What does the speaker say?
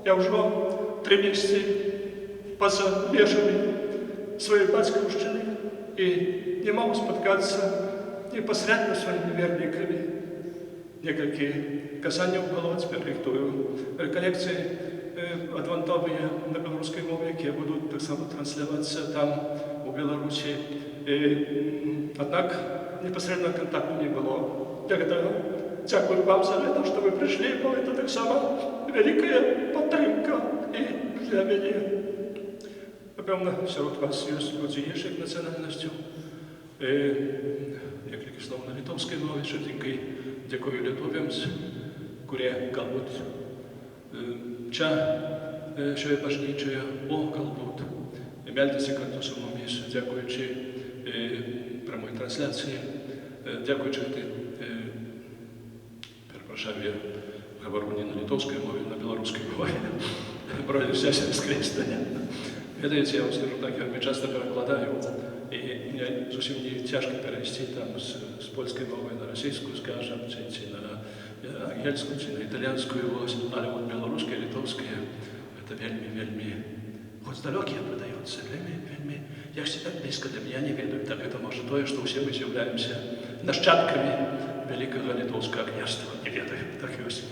Я ўжо 3 месяцы па-за межамі сваёй бацькаўшчыны і не магу спаткацца непасрэдна з сваімі вернікамі. Некалькі казанняў было, цяпер рыхтую рэкалекцыі адвантовыя на беларускай мове, якія будуць таксама транслявацца там, у Беларусі. Аднак непасрэдна кантакту не было. Для гэтага дзякую вам за гэта, што вы прыйшлі, бо гэта таксама вялікая падтрымка і для мяне. Напэўна, сярод вас ёсць людзі іншых нацыянальнасцяў. Некалькі слоў на литовской мове, швиденькой дякую литовцам, kurie galbūt čia šioje bažnyčioje, o galbūt meldėsi kartu su mumis, dėkuojančiai pirmoji transliacija, dėkuojančiai перепрошаю, я говорю не на литовской мове, на белорусской мове, брали сестры скрестания. Видите, я вам скажу так, я часто перекладаю, и мне совсем не тяжко перевести там с польской мовы на российскую, скажем, чи на ангельскую, чи на итальянскую, але вот белорусская, литовская, это вельми, хоть далекие продается, вельми, я всегда близко для меня не ведаю, так это может то, что все мы являемся нащадками великого литовского княжества, не ведаю, так и есть.